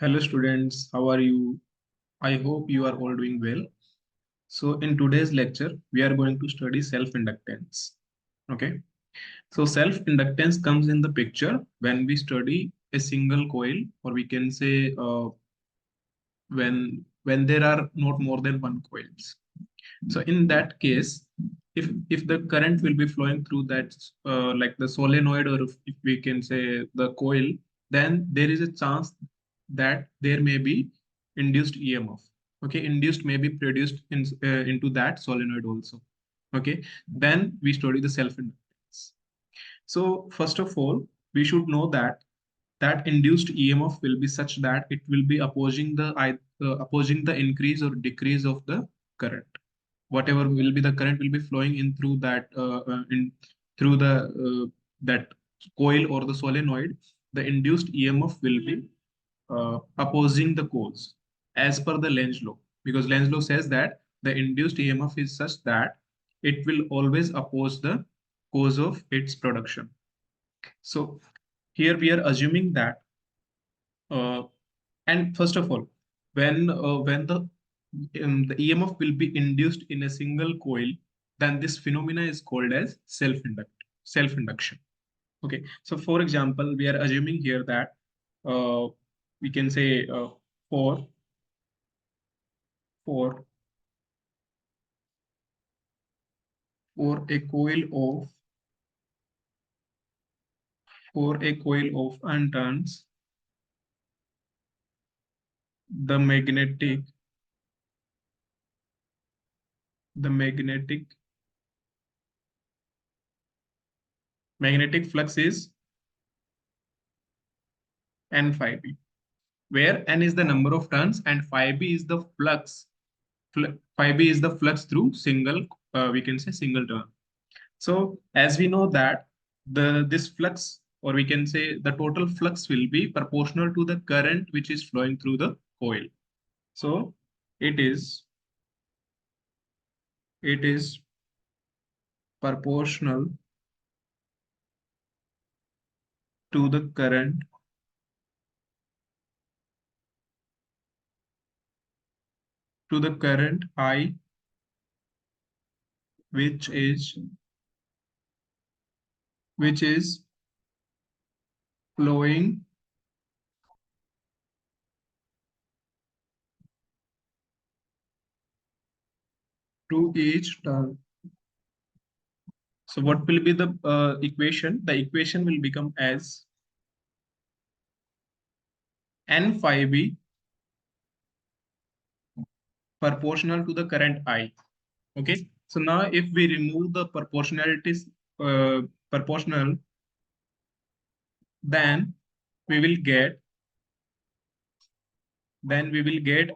Hello students, how are you? I hope you are all doing well. So in today's lecture, we are going to study self-inductance. Okay. So self-inductance comes in the picture when we study a single coil, or we can say when there are not more than one coils. So in that case, if the current will be flowing through that like the solenoid, or if we can say the coil, then there is a chance that there may be induced EMF. Okay, induced may be produced into that solenoid also. Okay, then we study the self-inductance. So first of all, we should know that induced EMF will be such that it will be opposing the increase or decrease of the current. Whatever will be the current will be flowing in through that in through the that coil or the solenoid. The induced EMF will be opposing the cause as per the Lenz law, because Lenz law says that the induced EMF is such that it will always oppose the cause of its production. So here we are assuming that uh, and first of all, when the EMF will be induced in a single coil, then this phenomena is called as self-induction. Okay, so for example, we are assuming here that uh, we can say for for for a coil of for a coil of unturns, the magnetic magnetic flux is n phi b, where n is the number of turns and phi b is the flux. Phi b is the flux through single, we can say single turn. So as we know that this flux, or we can say the total flux, will be proportional to the current which is flowing through the coil. So it is it is proportional to the current I, which is which is flowing to each turn. So what will be the equation? The equation will become as n phi b proportional to the current I. Okay. So now if we remove the proportionalities, proportional, then we will get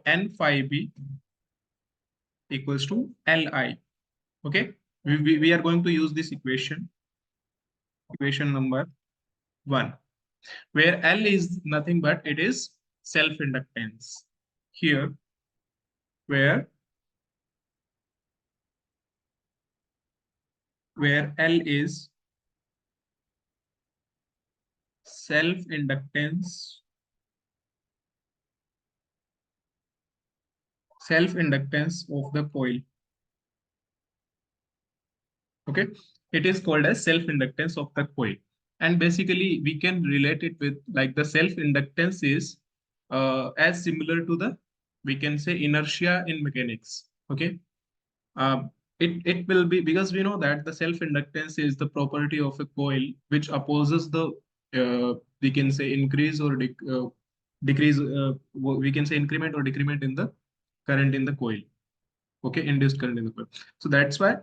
n phi b equals to Li. Okay. We are going to use this equation number 1, where L is nothing but it is self-inductance. Here, where L is self-inductance of the coil. Okay, it is called as self-inductance of the coil, and basically we can relate it with like the self-inductance is as similar to the, we can say, inertia in mechanics. Okay, uh, it will be, because we know that the self-inductance is the property of a coil which opposes the we can say increase or decrease, we can say increment or decrement in the current in the coil. Okay, induced current in the coil. So that's why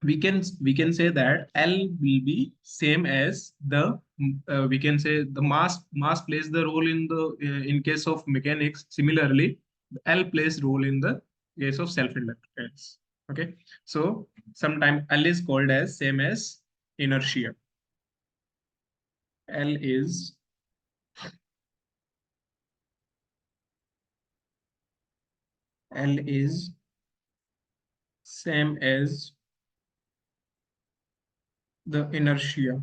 we can say that L will be same as the, we can say the mass plays the role in the in case of mechanics. Similarly, L plays role in the case of self-inductance. Okay, so sometimes L is called as same as inertia. L is L is same as the inertia.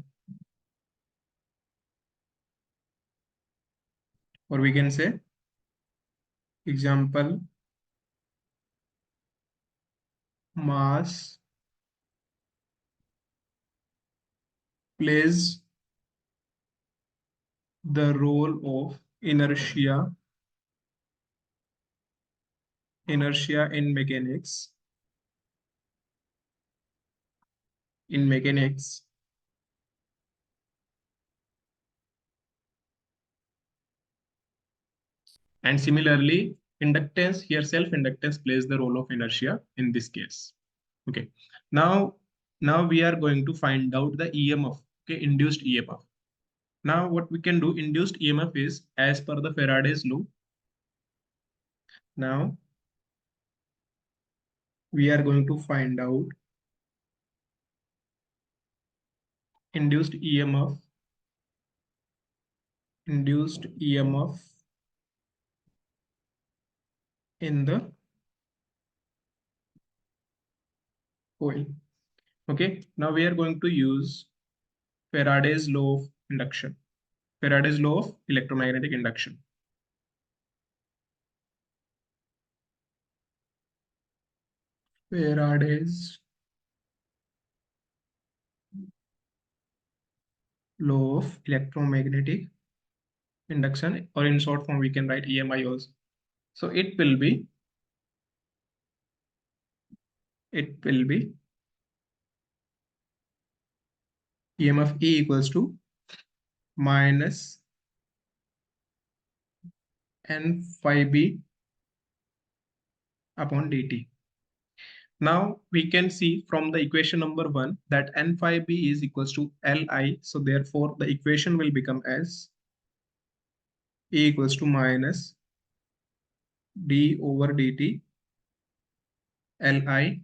or we can say example mass plays the role of inertia in mechanics. And similarly, inductance here, self-inductance plays the role of inertia in this case. Okay. Now, now we are going to find out the EMF, okay, induced EMF. Now what we can do, induced EMF is as per the Faraday's law. Now we are going to find out induced EMF, induced EMF in the coil. Okay. Now we are going to use Faraday's law of induction, Faraday's law of electromagnetic induction. Faraday's law of electromagnetic induction, or in short form, we can write EMI also. So it will be EMF E equals to minus N phi B upon dt. Now we can see from the equation number 1 that N phi B is equals to Li. So therefore the equation will become as E equals to minus d over dt Li.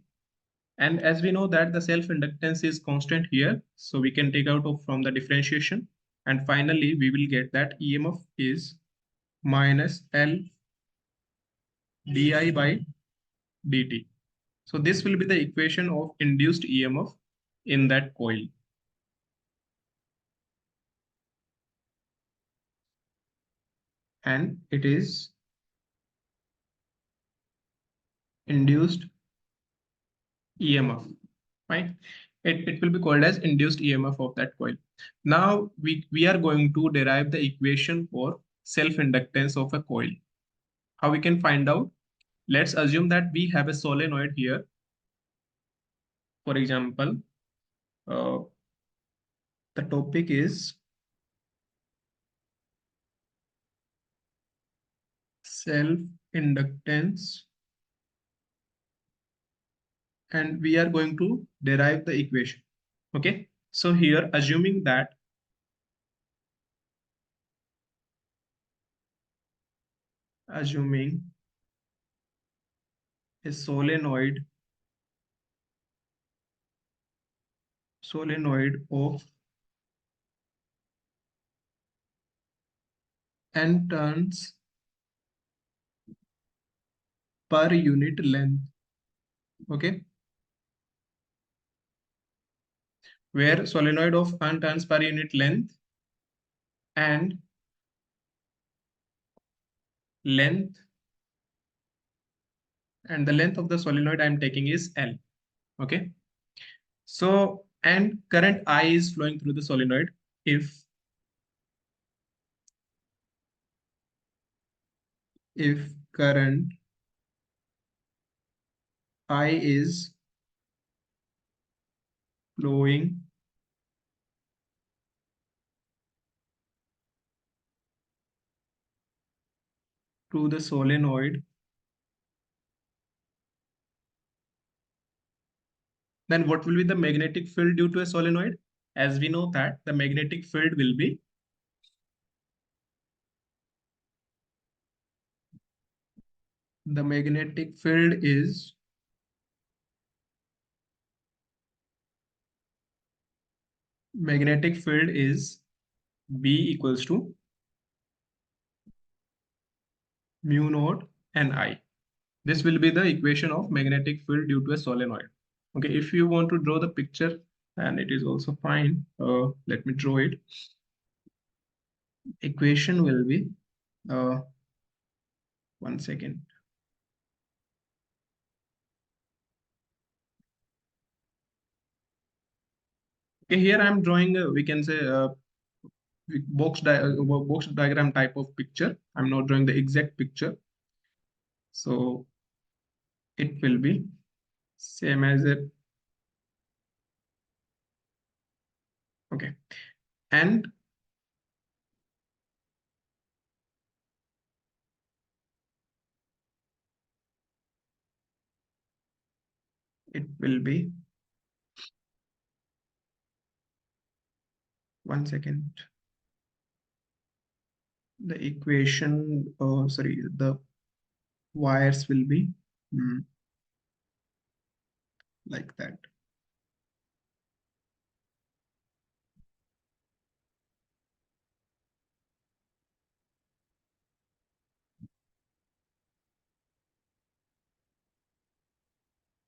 And as we know that the self-inductance is constant here, so we can take out of from the differentiation. And finally, we will get that EMF is minus L di by dt. So this will be the equation of induced EMF in that coil. And it is induced EMF, right? It will be called as induced EMF of that coil. Now we are going to derive the equation for self-inductance of a coil. How we can find out? Let's assume that we have a solenoid here. For example, uh, the topic is self-inductance, and we are going to derive the equation. Okay, so here assuming a solenoid of n turns per unit length. Okay, where solenoid of n turns per unit length and length and the length of the solenoid I'm taking is L. Okay, so and current I is flowing through the solenoid. If current I is flowing through the solenoid, then what will be the magnetic field due to a solenoid? As we know that the magnetic field will be the magnetic field is B equals to mu naught Ni. This will be the equation of magnetic field due to a solenoid. Okay, if you want to draw the picture, and it is also fine. Let me draw it. Equation will be Uh, 1 second. Okay, here I'm drawing, we can say, box diagram type of picture. I'm not drawing the exact picture. So it will be same as it. Okay. And it will be 1 second. The equation, sorry, the wires will be mm, like that.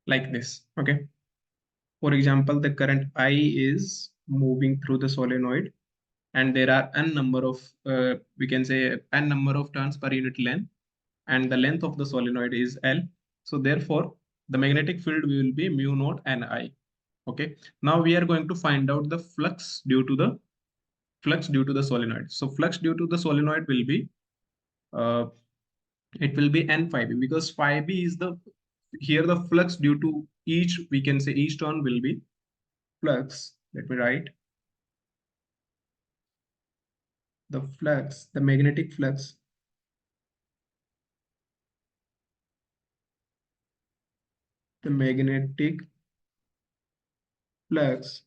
Like this. Okay. For example, the current I is moving through the solenoid, and there are n number of, we can say, n number of turns per unit length, and the length of the solenoid is L. So therefore, the magnetic field will be mu naught n I. Okay. Now we are going to find out the flux due to the solenoid. So flux due to the solenoid will be, uh, it will be n phi b, because phi b is the, here the flux due to each, we can say, each turn will be flux. Let me write the flux, the magnetic flux, the magnetic flux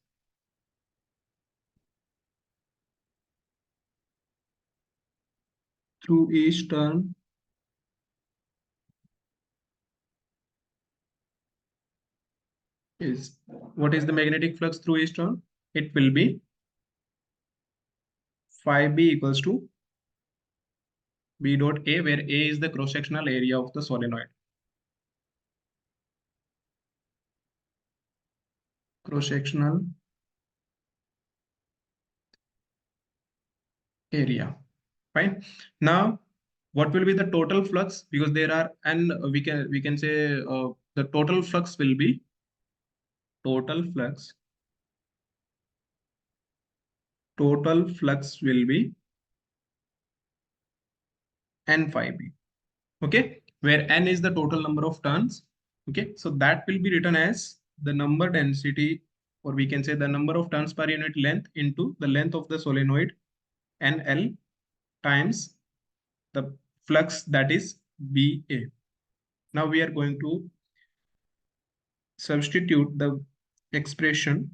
through each turn is, what is the magnetic flux through each turn? It will be phi b equals to b dot a, where a is the cross-sectional area of the solenoid. Cross-sectional area. Fine. Now, what will be the total flux? Because there are, and we can say, the total flux. Total flux will be n phi b. Okay, where n is the total number of turns. Okay, so that will be written as the number density, or we can say the number of turns per unit length into the length of the solenoid, nl, times the flux, that is ba. Now we are going to substitute the expression.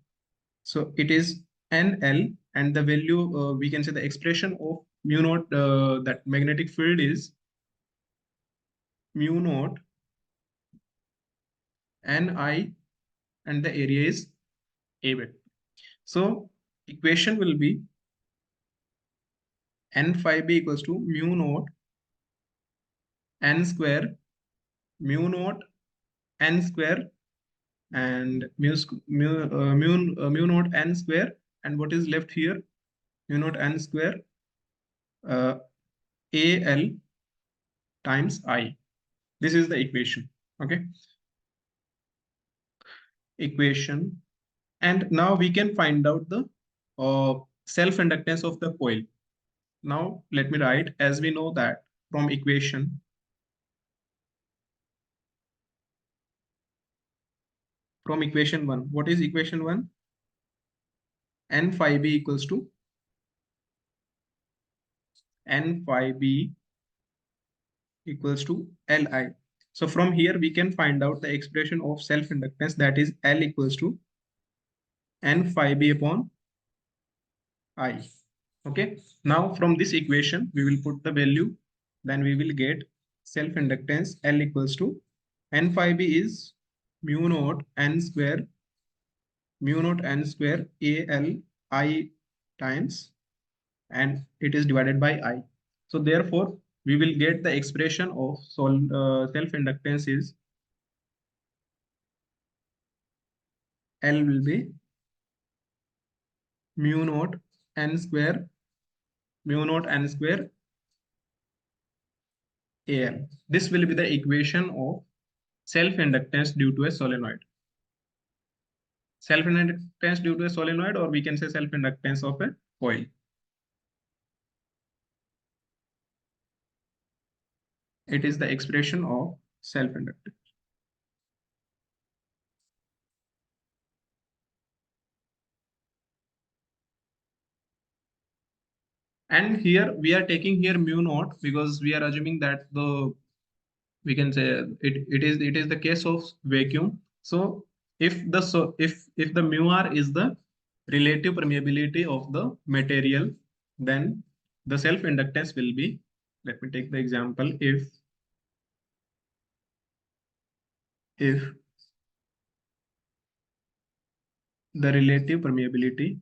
So it is nl, and the value, we can say the expression of mu naught, that magnetic field is mu naught ni, and the area is a bit. So equation will be n phi b equals to mu naught n square, mu naught n square, and mu naught n square, and what is left here, mu naught n square, uh, al times I. This is the equation. Okay, equation. And now we can find out the self-inductance of the coil. Now let me write, as we know that from equation 1. What is equation 1? N phi b equals to N phi b equals to Li. So from here we can find out the expression of self-inductance, that is L equals to N phi b upon I. Okay. Now from this equation we will put the value, then we will get self-inductance L equals to N phi b is mu naught n square, mu naught n square Al I times, and it is divided by I. So therefore, we will get the expression of self-inductance is L will be mu naught n square, mu naught n square AL. This will be the equation of self-inductance due to a solenoid. Self-inductance due to a solenoid, or we can say self-inductance of a coil. It is the expression of self-inductance. And here we are taking here mu naught because we are assuming that the, we can say it is the case of vacuum. So if the mu r is the relative permeability of the material, then the self inductance will be, let me take the example, if the relative permeability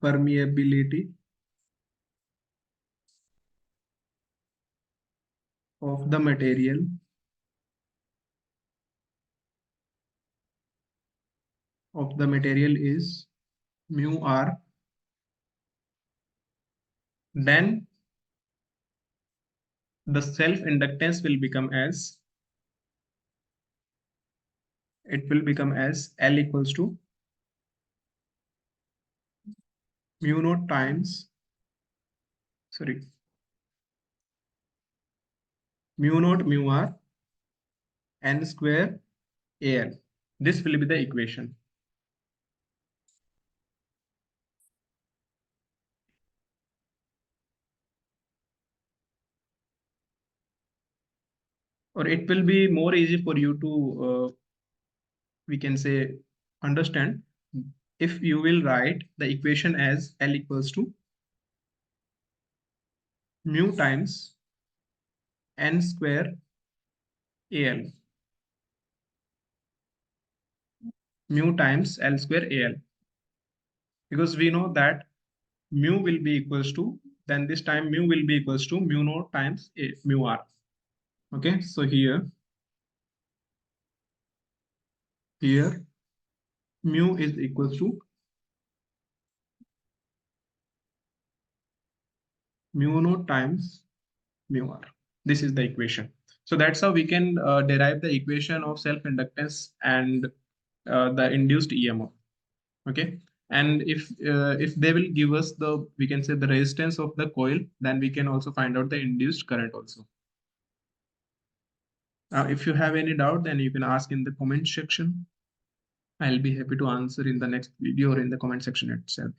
of the material is mu r, then the self inductance will become as, it will become as L equals to mu naught times, sorry, mu naught mu r n square al. This will be the equation. Or it will be more easy for you to, we can say, understand if you will write the equation as L equals to mu times n square al, mu times L square al, because we know that mu will be equals to, then this time mu will be equals to mu naught times mu r. Okay, so here mu is equals to mu naught times mu r. This is the equation. So that's how we can derive the equation of self-inductance and the induced EMF. Okay. And if they will give us the, we can say, the resistance of the coil, then we can also find out the induced current also. If you have any doubt, then you can ask in the comment section. I'll be happy to answer in the next video or in the comment section itself.